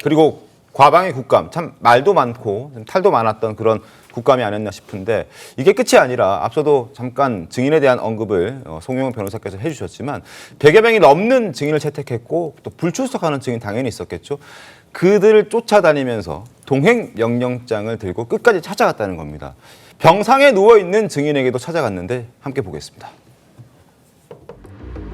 그리고 과방위 국감, 참 말도 많고 탈도 많았던 그런 국감이 아니었나 싶은데 이게 끝이 아니라 앞서도 잠깐 증인에 대한 언급을 송영훈 변호사께서 해주셨지만 100여 명이 넘는 증인을 채택했고 또 불출석하는 증인 당연히 있었겠죠. 그들을 쫓아다니면서 동행 명령장을 들고 끝까지 찾아갔다는 겁니다. 병상에 누워있는 증인에게도 찾아갔는데 함께 보겠습니다.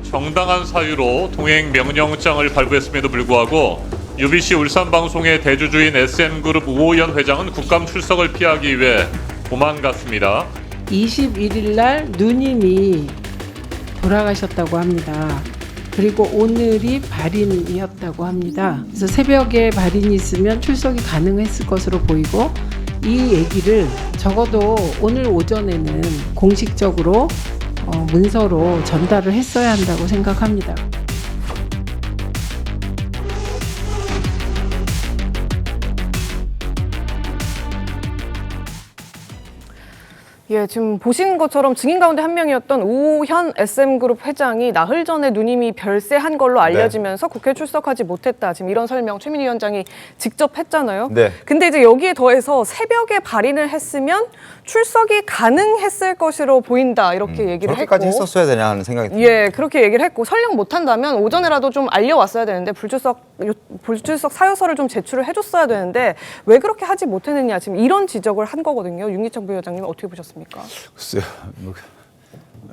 정당한 사유로 동행 명령장을 발부했음에도 불구하고 UBC 울산방송의 대주주인 SN그룹 우호연 회장은 국감 출석을 피하기 위해 도망갔습니다. 21일 날 누님이 돌아가셨다고 합니다. 그리고 오늘이 발인이었다고 합니다. 그래서 새벽에 발인이 있으면 출석이 가능했을 것으로 보이고 이 얘기를 적어도 오늘 오전에는 공식적으로 문서로 전달을 했어야 한다고 생각합니다. 예, 지금 보시는 것처럼 증인 가운데 한 명이었던 우호현 SM그룹 회장이 나흘 전에 누님이 별세한 걸로 알려지면서 국회에 출석하지 못했다. 지금 이런 설명 최민희 위원장이 직접 했잖아요. 네. 근데 이제 여기에 더해서 새벽에 발인을 했으면 출석이 가능했을 것으로 보인다. 이렇게 얘기를 했고. 그렇게까지 했었어야 되냐 하는 생각이 듭니다. 예, 그렇게 얘기를 했고 설령 못한다면 오전에라도 좀 알려왔어야 되는데 불출석 사유서를 좀 제출을 해줬어야 되는데 왜 그렇게 하지 못했느냐 지금 이런 지적을 한 거거든요. 윤기청 부위원장님 어떻게 보셨습니까? 글쎄요,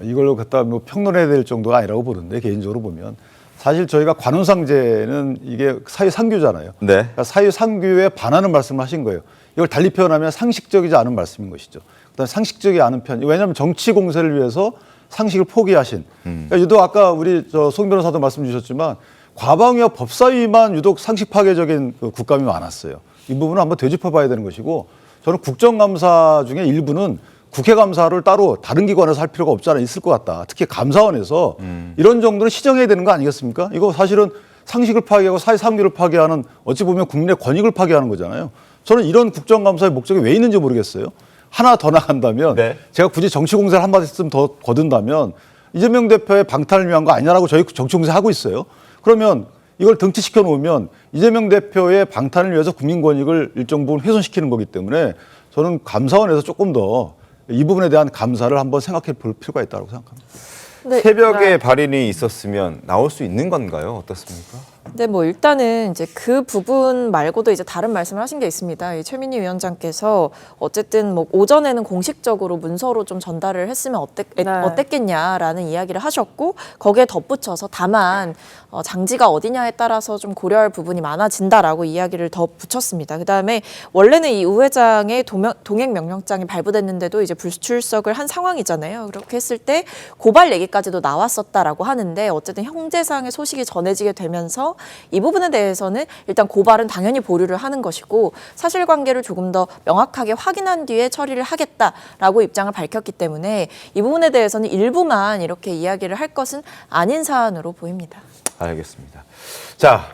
이걸로 갖다 평론해야 될 정도가 아니라고 보는데 개인적으로 보면 사실 저희가 관훈상제는 이게 사유상규잖아요. 네. 그러니까 사유상규에 반하는 말씀을 하신 거예요. 이걸 달리 표현하면 상식적이지 않은 말씀인 것이죠. 그다음 상식적이 않은 편. 왜냐하면 정치 공세를 위해서 상식을 포기하신. 그러니까 유독 아까 우리 송 변호사도 말씀 주셨지만 과방위와 법사위만 유독 상식 파괴적인 그 국감이 많았어요. 이 부분은 한번 되짚어봐야 되는 것이고 저는 국정감사 중에 일부는 국회 감사를 따로 다른 기관에서 할 필요가 없지 않아 있을 것 같다. 특히 감사원에서 이런 정도는 시정해야 되는 거 아니겠습니까? 이거 사실은 상식을 파괴하고 사회상규를 파괴하는 어찌 보면 국민의 권익을 파괴하는 거잖아요. 저는 이런 국정감사의 목적이 왜 있는지 모르겠어요. 하나 더 나간다면 네. 제가 굳이 정치 공세를 한 말씀 더 거둔다면 이재명 대표의 방탄을 위한 거 아니냐라고 저희 정치 공세 하고 있어요. 그러면 이걸 등치시켜 놓으면 이재명 대표의 방탄을 위해서 국민 권익을 일정 부분 훼손시키는 거기 때문에 저는 감사원에서 조금 더 이 부분에 대한 감사를 한번 생각해 볼 필요가 있다고 생각합니다. 네, 새벽에 발인이 있었으면 나올 수 있는 건가요? 어떻습니까? 네, 뭐 일단은 이제 그 부분 말고도 이제 다른 말씀을 하신 게 있습니다. 이 최민희 위원장께서 어쨌든 뭐 오전에는 공식적으로 문서로 좀 전달을 했으면 어땠겠냐라는 이야기를 하셨고 거기에 덧붙여서 다만 장지가 어디냐에 따라서 좀 고려할 부분이 많아진다라고 이야기를 덧붙였습니다. 그다음에 원래는 이 우 회장의 동행 명령장이 발부됐는데도 이제 불출석을 한 상황이잖아요. 그렇게 했을 때 고발 얘기까지도 나왔었다라고 하는데 어쨌든 형제상의 소식이 전해지게 되면서 이 부분에 대해서는 일단 고발은 당연히 보류를 하는 것이고 사실관계를 조금 더 명확하게 확인한 뒤에 처리를 하겠다라고 입장을 밝혔기 때문에 이 부분에 대해서는 일부만 이렇게 이야기를 할 것은 아닌 사안으로 보입니다. 알겠습니다. 자,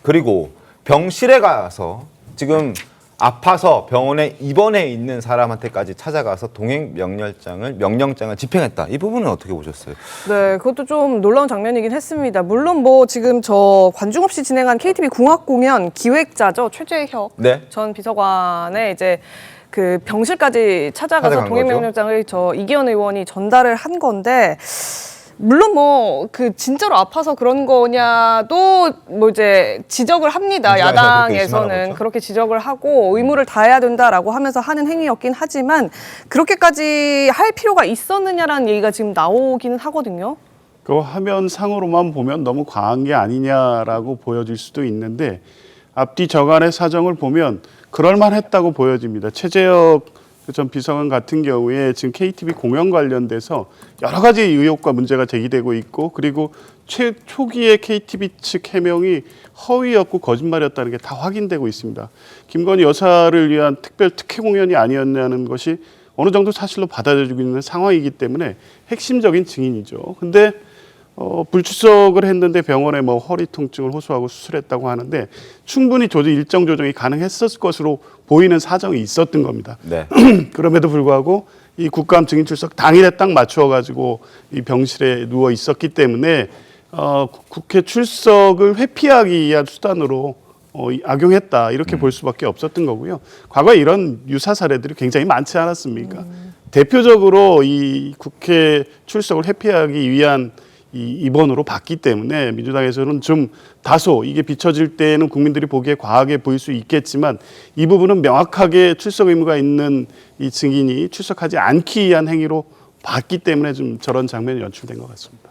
그리고 병실에 가서 지금 아파서 병원에 입원해 있는 사람한테까지 찾아가서 동행 명령장을 집행했다. 이 부분은 어떻게 보셨어요? 네, 그것도 좀 놀라운 장면이긴 했습니다. 물론 뭐 지금 저 관중 없이 진행한 KTV 궁합공연 기획자죠. 최재혁 네. 전 비서관의 이제 그 병실까지 찾아가서 동행명령장을 저 이기현 의원이 전달을 한 건데 물론 뭐 그 진짜로 아파서 그런 거냐도 뭐 이제 지적을 합니다. 야당에서는 그렇게 지적을 하고 의무를 다해야 된다라고 하면서 하는 행위였긴 하지만 그렇게까지 할 필요가 있었느냐라는 얘기가 지금 나오기는 하거든요. 그 화면 상으로만 보면 너무 과한 게 아니냐라고 보여질 수도 있는데 앞뒤 저간의 사정을 보면 그럴만했다고 보여집니다. 최재혁 전 비서관 같은 경우에 지금 KTV 공연 관련돼서 여러 가지 의혹과 문제가 제기되고 있고 그리고 초기에 KTV 측 해명이 허위였고 거짓말이었다는 게 다 확인되고 있습니다. 김건희 여사를 위한 특별 특혜 공연이 아니었냐는 것이 어느 정도 사실로 받아들여지고 있는 상황이기 때문에 핵심적인 증인이죠. 근데 불출석을 했는데 병원에 뭐 허리 통증을 호소하고 수술했다고 하는데 충분히 일정 조정이 가능했었을 것으로 보이는 사정이 있었던 겁니다. 네. 그럼에도 불구하고 이 국감 증인 출석 당일에 딱 맞추어 가지고 이 병실에 누워 있었기 때문에 국회 출석을 회피하기 위한 수단으로 악용했다 이렇게 볼 수밖에 없었던 거고요. 과거에 이런 유사 사례들이 굉장히 많지 않았습니까? 대표적으로 이 국회 출석을 회피하기 위한 이 입원으로 봤기 때문에 민주당에서는 좀 다소 이게 비춰질 때는 국민들이 보기에 과하게 보일 수 있겠지만 이 부분은 명확하게 출석 의무가 있는 이 증인이 출석하지 않기 위한 행위로 봤기 때문에 좀 저런 장면이 연출된 것 같습니다.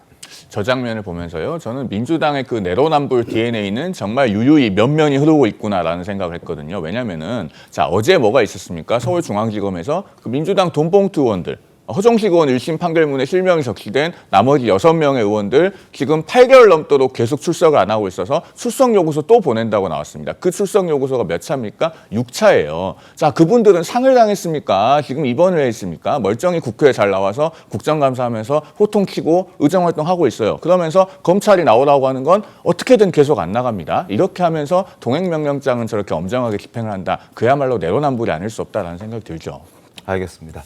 저 장면을 보면서요, 저는 민주당의 그 내로남불 DNA는 정말 유유히 면면이 흐르고 있구나라는 생각을 했거든요. 왜냐면은 자, 어제 뭐가 있었습니까? 서울중앙지검에서 그 민주당 돈봉투 의원들, 허정식 의원 1심 판결문에 실명이 적시된 나머지 6명의 의원들 지금 8개월 넘도록 계속 출석을 안 하고 있어서 출석 요구서 또 보낸다고 나왔습니다. 그 출석 요구서가 몇 차입니까? 6차예요. 자, 그분들은 상을 당했습니까? 지금 입원을 해 있습니까? 멀쩡히 국회에 잘 나와서 국정감사하면서 호통치고 의정활동하고 있어요. 그러면서 검찰이 나오라고 하는 건 어떻게든 계속 안 나갑니다. 이렇게 하면서 동행명령장은 저렇게 엄정하게 집행을 한다. 그야말로 내로남불이 아닐 수 없다라는 생각이 들죠. 알겠습니다.